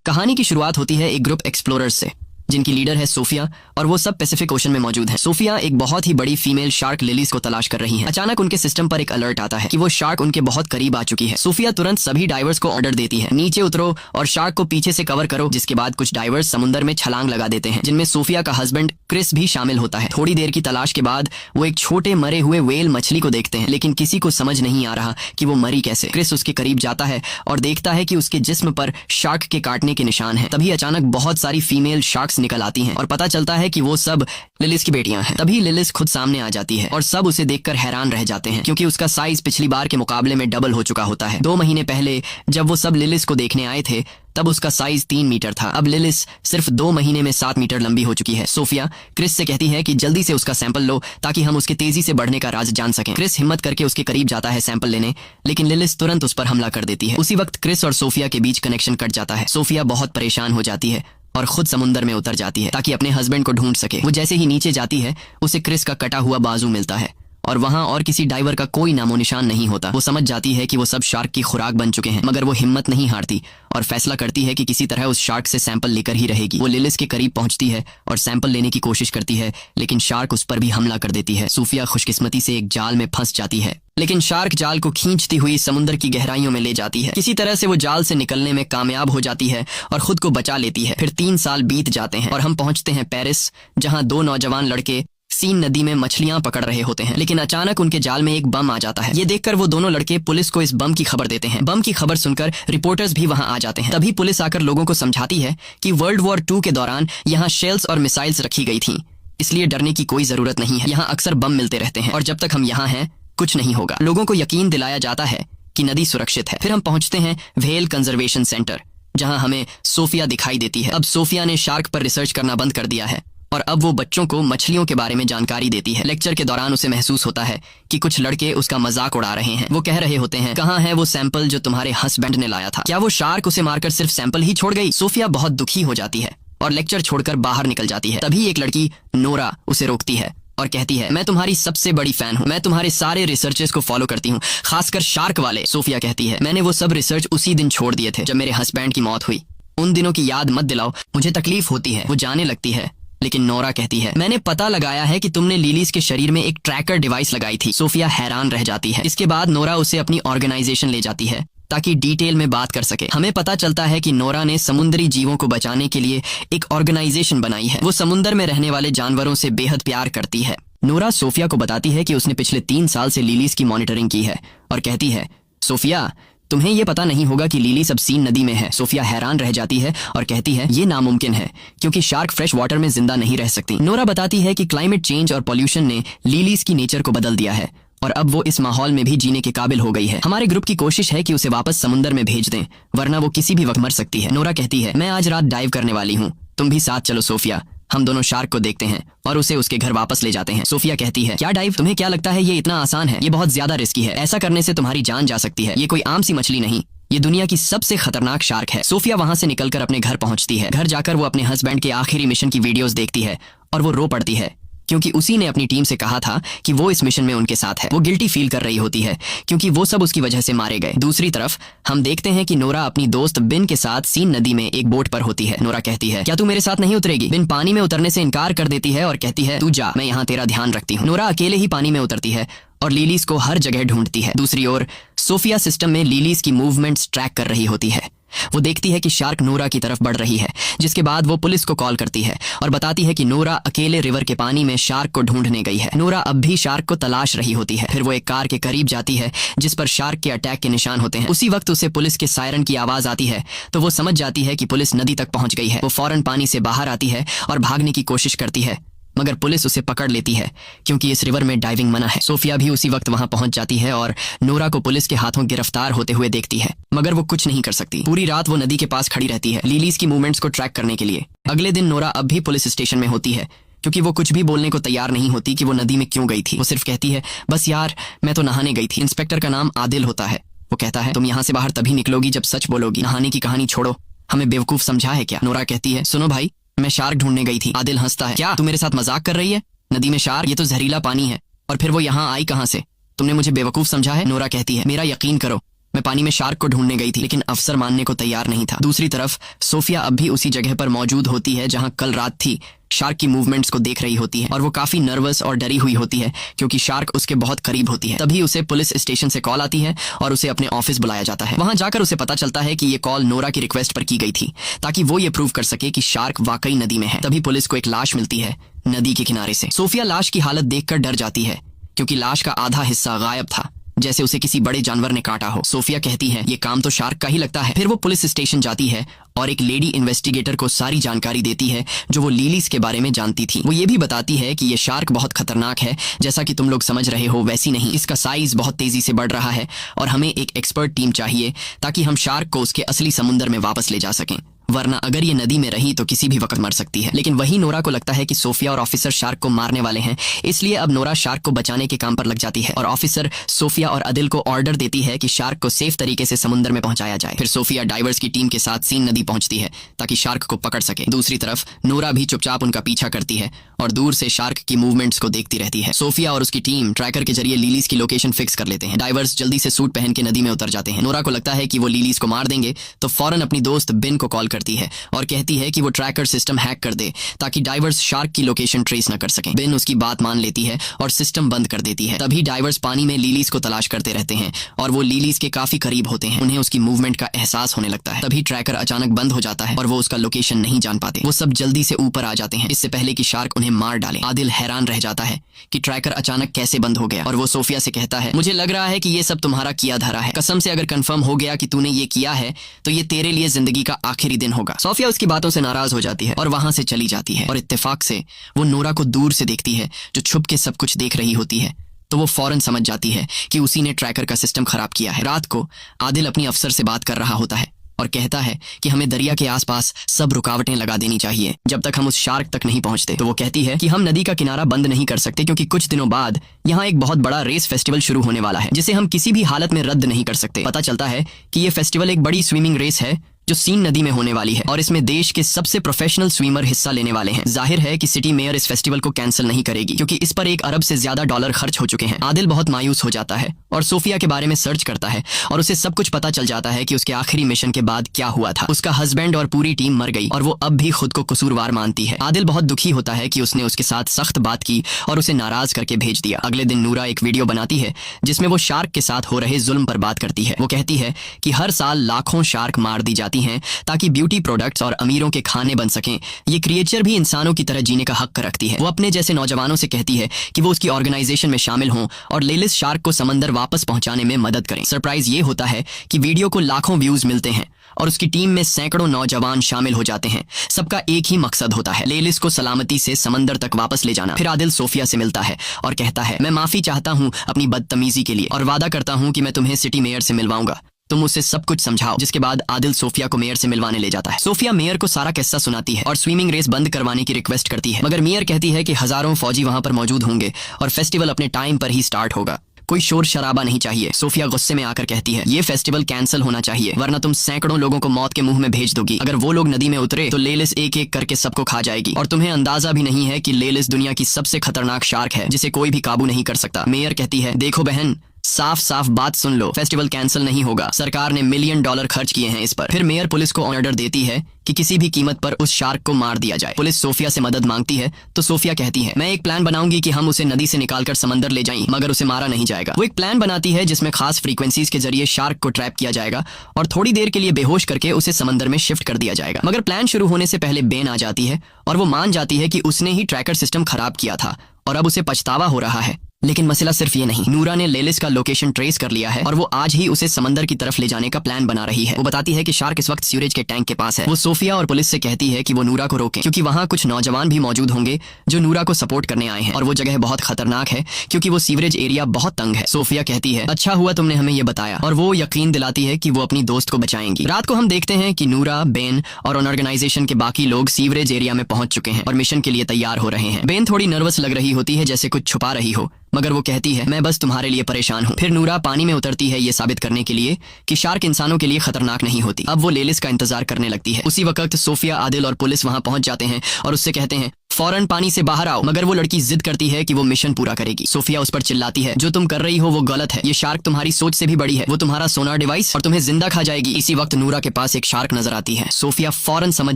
कहानी की शुरुआत होती है एक ग्रुप एक्सप्लोरर्स से जिनकी लीडर है सोफिया और वो सब पैसिफिक ओशन में मौजूद है। सोफिया एक बहुत ही बड़ी फीमेल शार्क लिलीज को तलाश कर रही है। अचानक उनके सिस्टम पर एक अलर्ट आता है कि वो शार्क उनके बहुत करीब आ चुकी है। सोफिया तुरंत सभी डाइवर्स को ऑर्डर देती है, नीचे उतरो और शार्क को पीछे से कवर करो। जिसके बाद कुछ डाइवर्स समुद्र में छलांग लगा देते हैं, जिनमें सोफिया का हस्बैंड क्रिस भी शामिल होता है। थोड़ी देर की तलाश के बाद वो एक छोटे मरे हुए व्हेल मछली को देखते हैं, लेकिन किसी को समझ नहीं आ रहा कि वो मरी कैसे। क्रिस उसके करीब जाता है और देखता है कि उसके जिस्म पर शार्क के काटने के निशान हैं। तभी अचानक बहुत सारी फीमेल शार्क्स निकल आती हैं और पता चलता है कि वो सब लिलिस की बेटियां हैं। तभी लिलिस खुद सामने आ जाती है और सब उसे देखकर हैरान रह जाते हैं, क्योंकि उसका साइज पिछली बार के मुकाबले में डबल हो चुका होता है। 2 महीने पहले जब वो सब लिलिस को देखने आए थे तब उसका साइज 3 मीटर था। अब लिलिस सिर्फ 2 महीने में 7 मीटर लंबी हो चुकी है। सोफिया क्रिस से कहती है कि जल्दी से उसका सैंपल लो ताकि हम उसके तेजी से बढ़ने का राज जान सकें। क्रिस हिम्मत करके उसके करीब जाता है सैंपल लेने, लेकिन लिलिस तुरंत उस पर हमला कर देती है। उसी वक्त क्रिस और सोफिया के बीच कनेक्शन कट जाता है। सोफिया बहुत परेशान हो जाती है और खुद समुंदर में उतर जाती है ताकि अपने हस्बैंड को ढूंढ सके। वो जैसे ही नीचे जाती है उसे क्रिस का कटा हुआ बाजू मिलता है और वहां और किसी डाइवर का कोई नामो निशान नहीं होता। वो समझ जाती है कि वो सब शार्क की खुराक बन चुके हैं, मगर वो हिम्मत नहीं हारती और फैसला करती है कि किसी तरह उस शार्क से सैंपल लेकर ही रहेगी। वो लिलिस के करीब पहुंचती है और सैंपल लेने की कोशिश करती है, लेकिन शार्क उस पर भी हमला कर देती है। सोफिया खुशकिस्मती से एक जाल में फंस जाती है, लेकिन शार्क जाल को खींचती हुई समुद्र की गहराइयों में ले जाती है। किसी तरह से वो जाल से निकलने में कामयाब हो जाती है और खुद को बचा लेती है। फिर 3 साल बीत जाते हैं और हम पहुंचते हैं पेरिस, जहां 2 नौजवान लड़के सीन नदी में मछलियां पकड़ रहे होते हैं। लेकिन अचानक उनके जाल में एक बम आ जाता है। ये देखकर वो दोनों लड़के पुलिस को इस बम की खबर देते हैं। बम की खबर सुनकर रिपोर्टर्स भी वहां आ जाते हैं। तभी पुलिस आकर लोगों को समझाती है कि वर्ल्ड वॉर 2 के दौरान यहाँ शेल्स और मिसाइल्स रखी गई थी, इसलिए डरने की कोई जरूरत नहीं है। यहाँ अक्सर बम मिलते रहते हैं और जब तक हम यहाँ हैं कुछ नहीं होगा। लोगों को यकीन दिलाया जाता है कि नदी सुरक्षित है। फिर हम पहुंचते हैं व्हेल कंजर्वेशन सेंटर, जहां हमें सोफिया दिखाई देती है। अब सोफिया ने शार्क पर रिसर्च करना बंद कर दिया है और अब वो बच्चों को मछलियों के बारे में जानकारी देती है। लेक्चर के दौरान उसे महसूस होता है कि कुछ लड़के उसका मजाक उड़ा रहे हैं। वो कह रहे होते हैं, कहाँ है वो सैंपल जो तुम्हारे हस्बैंड ने लाया था? क्या वो शार्क उसे मारकर सिर्फ सैंपल ही छोड़ गई? सोफिया बहुत दुखी हो जाती है और लेक्चर छोड़कर बाहर निकल जाती है। तभी एक लड़की नोरा उसे रोकती है और कहती है, मैं तुम्हारी सबसे बड़ी फैन हूँ, मैं तुम्हारे सारे रिसर्चेस को फॉलो करती हूँ, खासकर शार्क वाले। सोफिया कहती है, मैंने वो सब रिसर्च उसी दिन छोड़ दिए थे जब मेरे हस्बैंड की मौत हुई। उन दिनों की याद मत दिलाओ, मुझे तकलीफ होती है। वो जाने लगती है, लेकिन नोरा कहती है, मैंने पता लगाया है कि तुमने लिलीज के शरीर में एक ट्रैकर डिवाइस लगाई थी। सोफिया हैरान रह जाती है। इसके बाद नोरा उसे अपनी ऑर्गेनाइजेशन ले जाती है ताकि डिटेल में बात कर सके। हमें पता चलता है कि नोरा ने समुद्री जीवों को बचाने के लिए एक ऑर्गेनाइजेशन बनाई है। वो समुद्र में रहने वाले जानवरों से बेहद प्यार करती है। नोरा सोफिया को बताती है कि उसने पिछले 3 साल से लिलीज की मॉनिटरिंग की है और कहती है, सोफिया तुम्हें ये पता नहीं होगा कि लिली सब सीन नदी में है। सोफिया हैरान रह जाती है और कहती है, ये नामुमकिन है क्योंकि शार्क फ्रेश वाटर में जिंदा नहीं रह सकती। नोरा बताती है कि क्लाइमेट चेंज और पॉल्यूशन ने लिलीज की नेचर को बदल दिया है और अब वो इस माहौल में भी जीने के काबिल हो गई है। हमारे ग्रुप की कोशिश है कि उसे वापस समुद्र में भेज दें, वरना वो किसी भी वक्त मर सकती है। नोरा कहती है, मैं आज रात डाइव करने वाली हूँ, तुम भी साथ चलो। सोफिया हम दोनों शार्क को देखते हैं और उसे उसके घर वापस ले जाते हैं। सोफिया कहती है, क्या डाइव? तुम्हें क्या लगता है ये इतना आसान है? ये बहुत ज्यादा रिस्की है, ऐसा करने से तुम्हारी जान जा सकती है। ये कोई आम सी मछली नहीं, ये दुनिया की सबसे खतरनाक शार्क है। सोफिया वहां से निकलकर अपने घर पहुंचती है। घर जाकर वो अपने हस्बैंड के आखिरी मिशन की वीडियोस देखती है और वो रो पड़ती है, क्योंकि उसी ने अपनी टीम से कहा था कि वो इस मिशन में उनके साथ है। वो गिल्टी फील कर रही होती है क्योंकि वो सब उसकी वजह से मारे गए। दूसरी तरफ हम देखते हैं कि नोरा अपनी दोस्त बिन के साथ सीन नदी में एक बोट पर होती है। नोरा कहती है, क्या तू मेरे साथ नहीं उतरेगी? बिन पानी में उतरने से इनकार कर देती है और कहती है, तू जा, मैं यहाँ तेरा ध्यान रखती हूँ। नोरा अकेले ही पानी में उतरती है और लिलीज को हर जगह ढूंढती है। दूसरी ओर सोफिया सिस्टम में लिलीज की मूवमेंट्स ट्रैक कर रही होती है। वो देखती है कि शार्क नोरा की तरफ बढ़ रही है, जिसके बाद वो पुलिस को कॉल करती है और बताती है कि नोरा अकेले रिवर के पानी में शार्क को ढूंढने गई है। नोरा अब भी शार्क को तलाश रही होती है। फिर वो एक कार के करीब जाती है जिस पर शार्क के अटैक के निशान होते हैं। उसी वक्त उसे पुलिस के सायरन की आवाज आती है, तो वो समझ जाती है कि पुलिस नदी तक पहुंच गई है। वो फौरन पानी से बाहर आती है और भागने की कोशिश करती है, मगर पुलिस उसे पकड़ लेती है क्योंकि इस रिवर में डाइविंग मना है। सोफिया भी उसी वक्त वहां पहुंच जाती है और नोरा को पुलिस के हाथों गिरफ्तार होते हुए देखती है, मगर वो कुछ नहीं कर सकती। पूरी रात वो नदी के पास खड़ी रहती है लिलीज की मूवमेंट्स को ट्रैक करने के लिए। अगले दिन नोरा अब भी पुलिस स्टेशन में होती है, क्योंकि वो कुछ भी बोलने को तैयार नहीं होती कि वो नदी में क्यों गई थी। वो सिर्फ कहती है, बस यार मैं तो नहाने गई थी। इंस्पेक्टर का नाम आदिल होता है। वो कहता है, तुम यहाँ से बाहर तभी निकलोगी जब सच बोलोगी। नहाने की कहानी छोड़ो, हमें बेवकूफ समझा है क्या? नोरा कहती है, सुनो भाई, मैं शार्क ढूंढने गई थी। आदिल हंसता है, क्या तू मेरे साथ मजाक कर रही है? नदी में शार्क? ये तो जहरीला पानी है। और फिर वो यहाँ आई कहाँ से? तुमने मुझे बेवकूफ समझा है? नोरा कहती है, मेरा यकीन करो, मैं पानी में शार्क को ढूंढने गई थी, लेकिन अफसर मानने को तैयार नहीं था। दूसरी तरफ सोफिया अब भी उसी जगह पर मौजूद होती है जहां कल रात थी। शार्क की मूवमेंट्स को देख रही होती है और वो काफी नर्वस और डरी हुई होती है क्योंकि शार्क उसके बहुत करीब होती है। तभी उसे पुलिस स्टेशन से कॉल आती है और उसे अपने ऑफिस बुलाया जाता है। वहां जाकर उसे पता चलता है कि ये कॉल नोरा की रिक्वेस्ट पर की गई थी ताकि वो ये प्रूव कर सके कि शार्क वाकई नदी में है। तभी पुलिस को एक लाश मिलती है नदी के किनारे से। सोफिया लाश की हालत देखकर डर जाती है क्योंकि लाश का आधा हिस्सा गायब था, जैसे उसे किसी बड़े जानवर ने काटा हो। सोफिया कहती है ये काम तो शार्क का ही लगता है। फिर वो पुलिस स्टेशन जाती है और एक लेडी इन्वेस्टिगेटर को सारी जानकारी देती है जो वो लिलीज के बारे में जानती थी। वो ये भी बताती है कि ये शार्क बहुत खतरनाक है, जैसा कि तुम लोग समझ रहे हो वैसी नहीं। इसका साइज बहुत तेजी से बढ़ रहा है और हमें एक एक्सपर्ट टीम चाहिए ताकि हम शार्क को उसके असली समुद्र में वापस ले जा सकें, वरना अगर ये नदी में रही तो किसी भी वक्त मर सकती है। लेकिन वही नोरा को लगता है कि सोफिया और ऑफिसर शार्क को मारने वाले हैं, इसलिए अब नोरा शार्क को बचाने के काम पर लग जाती है और ऑफिसर सोफिया और अदिल को ऑर्डर देती है कि शार्क को सेफ तरीके से समुद्र में पहुंचाया जाए। फिर सोफिया डाइवर्स की टीम के साथ सीन नदी पहुंचती है ताकि शार्क को पकड़ सके। दूसरी तरफ नोरा भी चुपचाप उनका पीछा करती है और दूर से शार्क की मूवमेंट्स को देखती रहती है। सोफिया और उसकी टीम ट्रैकर के जरिए लिलीज की लोकेशन फिक्स कर लेते हैं। डाइवर्स जल्दी से सूट पहन के नदी में उतर जाते हैं। नोरा को लगता है कि वो लिलीज को मार देंगे तो फौरन अपनी दोस्त बिन को कॉल करती है और कहती है कि वो ट्रैकर सिस्टम हैक कर दे ताकि डाइवर्स शार्क की लोकेशन ट्रेस न कर सकें। बिन उसकी बात मान लेती है और सिस्टम बंद कर देती है। तभी डाइवर्स पानी में लिलीज को तलाश करते रहते हैं और वो लिलीज के काफी करीब होते हैं। उन्हें उसकी मूवमेंट का एहसास होने लगता है। तभी ट्रैकर अचानक बंद हो जाता है और वो उसका लोकेशन नहीं जान पाते। वो सब जल्दी से ऊपर आ जाते हैं इससे पहले कि शार्क उन्हें मार डाले। आदिल हैरान रह जाता है कि ट्रैकर अचानक कैसे बंद हो गया और वो सोफिया से कहता है मुझे लग रहा है कि ये सब तुम्हारा किया धरा है। कसम से अगर कंफर्म हो गया कि तूने ये किया है तो ये तेरे लिए जिंदगी का आखिरी दिन होगा। सोफिया उसकी बातों से नाराज हो जाती है और वहां से चली जाती है और इत्तेफाक से वो नोरा को दूर से देखती है जो छुप के सब कुछ देख रही होती है। तो वो फौरन समझ जाती है कि उसी ने ट्रैकर का सिस्टम खराब किया है। रात को आदिल अपनी अफसर से बात कर रहा होता है और कहता है कि हमें दरिया के आसपास सब रुकावटें लगा देनी चाहिए जब तक हम उस शार्क तक नहीं पहुंचते। तो वो कहती है कि हम नदी का किनारा बंद नहीं कर सकते क्योंकि कुछ दिनों बाद यहाँ एक बहुत बड़ा रेस फेस्टिवल शुरू होने वाला है जिसे हम किसी भी हालत में रद्द नहीं कर सकते। पता चलता है कि ये फेस्टिवल एक बड़ी स्विमिंग रेस है जो सीन नदी में होने वाली है और इसमें देश के सबसे प्रोफेशनल स्विमर हिस्सा लेने वाले हैं। जाहिर है कि सिटी मेयर इस फेस्टिवल को कैंसिल नहीं करेगी क्योंकि इस पर $1 अरब से ज्यादा डॉलर खर्च हो चुके हैं। आदिल बहुत मायूस हो जाता है और सोफिया के बारे में सर्च करता है और उसे सब कुछ पता चल जाता है कि उसके आखिरी मिशन के बाद क्या हुआ था। उसका हस्बैंड और पूरी टीम मर गई और वो अब भी खुद को कसूरवार मानती है। आदिल बहुत दुखी होता है कि उसने उसके साथ सख्त बात की और उसे नाराज करके भेज दिया। अगले दिन नूरा एक वीडियो बनाती है जिसमें वो शार्क के साथ हो रहे जुल्म पर बात करती है। वो कहती है कि हर साल लाखों शार्क मार दी जाती हैं ताकि ब्यूटी प्रोडक्ट्स और अमीरों के खाने बन सकें। ये क्रिएचर भी इंसानों की तरह जीने का हक रखती है। वो अपने जैसे नौजवानों से कहती है कि वो उसकी ऑर्गेनाइजेशन में शामिल हों और लेलिस शार्क को समंदर वापस पहुंचाने में मदद करें। सरप्राइज ये होता है कि वीडियो को लाखों व्यूज मिलते हैं और उसकी टीम में सैकड़ों नौजवान शामिल हो जाते हैं। सबका एक ही मकसद होता है, लेलिस को सलामती से समंदर तक वापस ले जाना। फिर आदिल सोफिया से मिलता है और कहता है मैं माफी चाहता हूँ अपनी बदतमीजी के लिए और वादा करता हूँ कि मैं तुम्हें सिटी मेयर से मिलवाऊंगा। तुम उसे सब कुछ समझाओ। जिसके बाद आदिल सोफिया को मेयर से मिलवाने ले जाता है। सोफिया मेयर को सारा किस्सा सुनाती है और स्विमिंग रेस बंद करवाने की रिक्वेस्ट करती है, मगर मेयर कहती है कि हजारों फौजी वहां पर मौजूद होंगे और फेस्टिवल अपने टाइम पर ही स्टार्ट होगा। कोई शोर शराबा नहीं चाहिए। सोफिया गुस्से में आकर कहती है ये फेस्टिवल कैंसिल होना चाहिए वरना तुम सैकड़ों लोगों को मौत के मुंह में भेज दोगी। अगर वो लोग नदी में उतरे तो लेलिस एक एक करके सबको खा जाएगी और तुम्हें अंदाजा भी नहीं है कि लेलिस दुनिया की सबसे खतरनाक शार्क है जिसे कोई भी काबू नहीं कर सकता। मेयर कहती है देखो बहन, साफ साफ बात सुन लो, फेस्टिवल कैंसिल नहीं होगा। सरकार ने $1 मिलियन खर्च किए हैं इस पर। फिर मेयर पुलिस को ऑर्डर देती है कि किसी भी कीमत पर उस शार्क को मार दिया जाए। पुलिस सोफिया से मदद मांगती है तो सोफिया कहती है मैं एक प्लान बनाऊंगी कि हम उसे नदी से निकालकर समंदर ले जाएं, मगर उसे मारा नहीं जाएगा। वो एक प्लान बनाती है जिसमें खास फ्रीक्वेंसीज के जरिए शार्क को ट्रैप किया जाएगा और थोड़ी देर के लिए बेहोश करके उसे समंदर में शिफ्ट कर दिया जाएगा। मगर प्लान शुरू होने से पहले बेन आ जाती है और वो मान जाती है कि उसने ही ट्रैकर सिस्टम खराब किया था और अब उसे पछतावा हो रहा है। लेकिन मसला सिर्फ ये नहीं, नूरा ने लेलिस का लोकेशन ट्रेस कर लिया है और वो आज ही उसे समंदर की तरफ ले जाने का प्लान बना रही है। वो बताती है कि शार्क इस वक्त सीवरेज के टैंक के पास है। वो सोफिया और पुलिस से कहती है कि वो नूरा को रोकें क्योंकि वहाँ कुछ नौजवान भी मौजूद होंगे जो नूरा को सपोर्ट करने आए हैं और वो जगह बहुत खतरनाक है क्योंकि वो सीवरेज एरिया बहुत तंग है। सोफिया कहती है अच्छा हुआ तुमने हमें ये बताया और वो यकीन दिलाती है कि वो अपनी दोस्त को बचाएंगी। रात को हम देखते हैं कि नूरा, बेन और ऑर्गेनाइजेशन के बाकी लोग सीवरेज एरिया में पहुंच चुके हैं और मिशन के लिए तैयार हो रहे हैं। बेन थोड़ी नर्वस लग रही होती है जैसे कुछ छुपा रही हो, मगर वो कहती है मैं बस तुम्हारे लिए परेशान हूँ। फिर नूरा पानी में उतरती है ये साबित करने के लिए कि शार्क इंसानों के लिए खतरनाक नहीं होती। अब वो लेलिस का इंतजार करने लगती है। उसी वक्त सोफिया, आदिल और पुलिस वहां पहुंच जाते हैं और उससे कहते हैं फौरन पानी से बाहर आओ। मगर वो लड़की जिद करती है कि वो मिशन पूरा करेगी। सोफिया उस पर चिल्लाती है, जो तुम कर रही हो वो गलत है, ये शार्क तुम्हारी सोच से भी बड़ी है, वो तुम्हारा सोनार डिवाइस और तुम्हें जिंदा खा जाएगी। इसी वक्त नूरा के पास एक शार्क नजर आती है। सोफिया फौरन समझ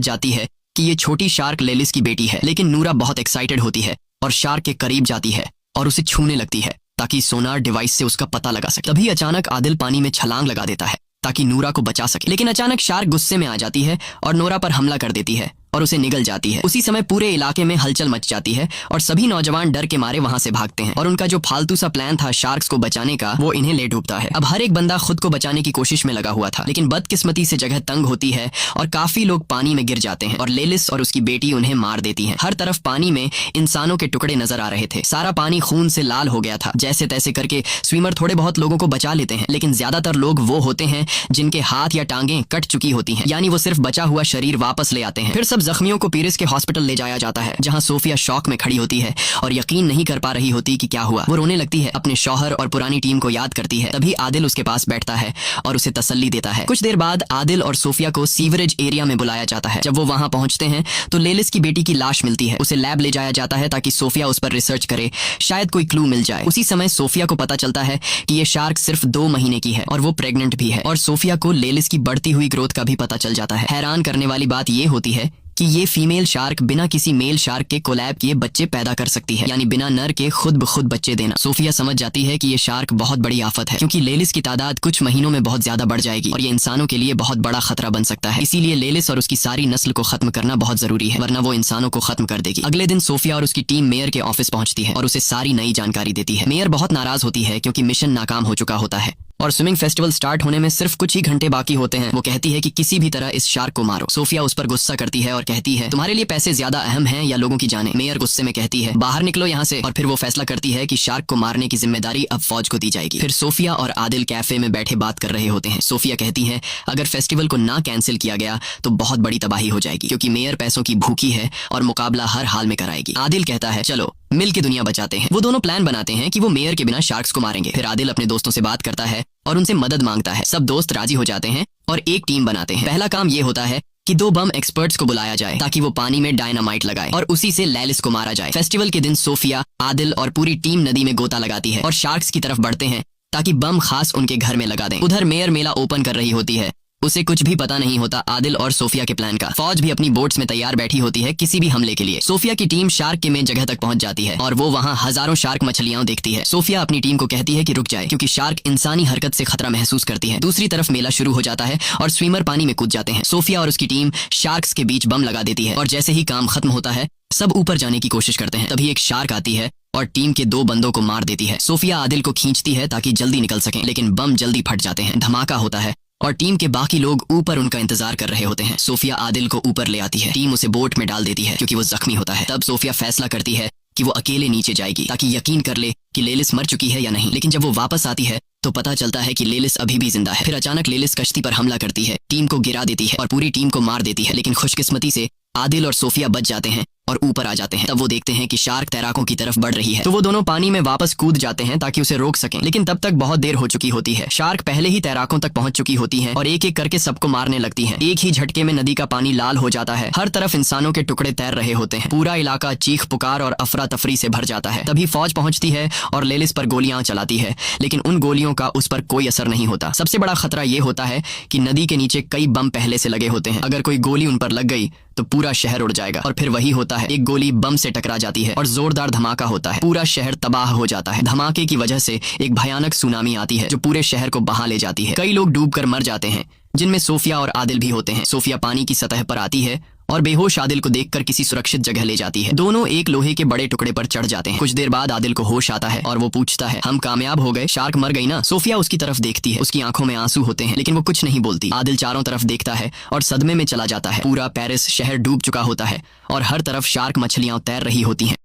जाती है कि ये छोटी शार्क लेलिस की बेटी है, लेकिन नूरा बहुत एक्साइटेड होती है और शार्क के करीब जाती है और उसे छूने लगती है ताकि सोनार डिवाइस से उसका पता लगा सके। तभी अचानक आदिल पानी में छलांग लगा देता है ताकि नूरा को बचा सके, लेकिन अचानक शार्क गुस्से में आ जाती है और नूरा पर हमला कर देती है और उसे निगल जाती है। उसी समय पूरे इलाके में हलचल मच जाती है और सभी नौजवान डर के मारे वहां से भागते हैं और उनका जो फालतू सा प्लान था शार्क्स को बचाने का, वो इन्हें ले डूबता है। अब हर एक बंदा खुद को बचाने की कोशिश में लगा हुआ था, लेकिन बदकिस्मती से जगह तंग होती है और काफी लोग पानी में गिर जाते हैं और लेलिस और उसकी बेटी उन्हें मार देती है। हर तरफ पानी में इंसानों के टुकड़े नजर आ रहे थे। सारा पानी खून से लाल हो गया था। जैसे तैसे करके स्विमर थोड़े बहुत लोगों को बचा लेते हैं, लेकिन ज्यादातर लोग वो होते हैं जिनके हाथ या टांगें कट चुकी होती हैं, यानी वो सिर्फ बचा हुआ शरीर वापस ले आते हैं। फिर सब जख्मियों को पीरिस के हॉस्पिटल ले जाया जाता है, जहां सोफिया शॉक में खड़ी होती है और यकीन नहीं कर पा रही होती कि क्या हुआ। वो रोने लगती है, अपने शौहर और पुरानी टीम को याद करती है। तभी आदिल उसके पास बैठता है और उसे तसल्ली देता है। कुछ देर बाद आदिल और सोफिया को सीवरेज एरिया में बुलाया जाता है। जब वो वहां पहुंचते हैं तो लेलिस की बेटी की लाश मिलती है। उसे लैब ले जाया जाता है ताकि सोफिया उस पर रिसर्च करे, शायद कोई क्लू मिल जाए। उसी समय सोफिया को पता चलता है कि ये शार्क सिर्फ 2 महीने की है और वो प्रेग्नेंट भी है, और सोफिया को लेलिस की बढ़ती हुई ग्रोथ का भी पता चल जाता है। हैरान करने वाली बात ये होती है कि ये फीमेल शार्क बिना किसी मेल शार्क के कोलैब किए बच्चे पैदा कर सकती है, यानी बिना नर के खुद ब खुद बच्चे देना। सोफिया समझ जाती है कि ये शार्क बहुत बड़ी आफत है, क्योंकि लेलिस की तादाद कुछ महीनों में बहुत ज्यादा बढ़ जाएगी और ये इंसानों के लिए बहुत बड़ा खतरा बन सकता है। इसीलिए लेलिस और उसकी सारी नस्ल को खत्म करना बहुत जरूरी है, वरना वो इंसानों को खत्म कर देगी। अगले दिन सोफिया और उसकी टीम मेयर के ऑफिस पहुंचती है और उसे सारी नई जानकारी देती है। मेयर बहुत नाराज होती है क्योंकि मिशन नाकाम हो चुका होता है और स्विमिंग फेस्टिवल स्टार्ट होने में सिर्फ कुछ ही घंटे बाकी होते हैं। वो कहती है कि किसी भी तरह इस शार्क को मारो। सोफिया उस पर गुस्सा करती है और कहती है, तुम्हारे लिए पैसे ज्यादा अहम हैं या लोगों की जानें? मेयर गुस्से में कहती है, बाहर निकलो यहाँ से। और फिर वो फैसला करती है कि शार्क को मारने की जिम्मेदारी अब फौज को दी जाएगी। फिर सोफिया और आदिल कैफे में बैठे बात कर रहे होते हैं। सोफिया कहती है, अगर फेस्टिवल को ना कैंसिल किया गया तो बहुत बड़ी तबाही हो जाएगी, क्योंकि मेयर पैसों की भूखी है और मुकाबला हर हाल में कराएगी। आदिल कहता है, चलो मिल के दुनिया बचाते हैं। वो दोनों प्लान बनाते हैं कि वो मेयर के बिना शार्क्स को मारेंगे। फिर आदिल अपने दोस्तों से बात करता है और उनसे मदद मांगता है। सब दोस्त राजी हो जाते हैं और एक टीम बनाते हैं। पहला काम ये होता है कि 2 बम एक्सपर्ट्स को बुलाया जाए ताकि वो पानी में डायनामाइट लगाए और उसी से लेलिस को मारा जाए। फेस्टिवल के दिन सोफिया, आदिल और पूरी टीम नदी में गोता लगाती है और शार्क्स की तरफ बढ़ते हैं ताकि बम खास उनके घर में लगा दें। उधर मेयर मेला ओपन कर रही होती है। उसे कुछ भी पता नहीं होता आदिल और सोफिया के प्लान का। फौज भी अपनी बोट्स में तैयार बैठी होती है किसी भी हमले के लिए। सोफिया की टीम शार्क के मेन जगह तक पहुंच जाती है और वो वहां हजारों शार्क मछलियां देखती है। सोफिया अपनी टीम को कहती है कि रुक जाए, क्योंकि शार्क इंसानी हरकत से खतरा महसूस करती है। दूसरी तरफ मेला शुरू हो जाता है और स्विमर पानी में कूद जाते हैं। सोफिया और उसकी टीम शार्क्स के बीच बम लगा देती है और जैसे ही काम खत्म होता है सब ऊपर जाने की कोशिश करते हैं। तभी एक शार्क आती है और टीम के 2 बंदों को मार देती है। सोफिया आदिल को खींचती है ताकि जल्दी निकल सकें, लेकिन बम जल्दी फट जाते हैं। धमाका होता है और टीम के बाकी लोग ऊपर उनका इंतजार कर रहे होते हैं। सोफिया आदिल को ऊपर ले आती है। टीम उसे बोट में डाल देती है क्योंकि वो जख्मी होता है। तब सोफिया फैसला करती है कि वो अकेले नीचे जाएगी ताकि यकीन कर ले कि लेलिस मर चुकी है या नहीं। लेकिन जब वो वापस आती है तो पता चलता है कि लेलिस अभी भी जिंदा है। फिर अचानक लेलिस कश्ती पर हमला करती है, टीम को गिरा देती है और पूरी टीम को मार देती है। लेकिन खुशकिस्मती से आदिल और सोफिया बच जाते हैं और ऊपर आ जाते हैं। तब वो देखते हैं कि शार्क तैराकों की तरफ बढ़ रही है, तो वो दोनों पानी में वापस कूद जाते हैं ताकि उसे रोक सकें। लेकिन तब तक बहुत देर हो चुकी होती है। शार्क पहले ही तैराकों तक पहुंच चुकी होती हैं और एक एक करके सबको मारने लगती हैं। एक ही झटके में नदी का पानी लाल हो जाता है। हर तरफ इंसानों के टुकड़े तैर रहे होते हैं। पूरा इलाका चीख पुकार और अफरा तफरी से भर जाता है। तभी फौज पहुंचती है और लेलिस पर गोलियां चलाती है, लेकिन उन गोलियों का उस पर कोई असर नहीं होता। सबसे बड़ा खतरा ये होता है कि नदी के नीचे कई बम पहले से लगे होते हैं। अगर कोई गोली उन पर लग गई तो पूरा शहर उड़ जाएगा। और फिर वही होता है, एक गोली बम से टकरा जाती है और जोरदार धमाका होता है। पूरा शहर तबाह हो जाता है। धमाके की वजह से एक भयानक सुनामी आती है जो पूरे शहर को बहा ले जाती है। कई लोग डूबकर मर जाते हैं, जिनमें सोफिया और आदिल भी होते हैं। सोफिया पानी की सतह पर आती है और बेहोश आदिल को देखकर किसी सुरक्षित जगह ले जाती है। दोनों एक लोहे के बड़े टुकड़े पर चढ़ जाते हैं। कुछ देर बाद आदिल को होश आता है और वो पूछता है, हम कामयाब हो गए? शार्क मर गई ना? सोफिया उसकी तरफ देखती है। उसकी आंखों में आंसू होते हैं, लेकिन वो कुछ नहीं बोलती। आदिल चारों तरफ देखता है और सदमे में चला जाता है। पूरा पेरिस शहर डूब चुका होता है और हर तरफ शार्क मछलियां तैर रही होती हैं।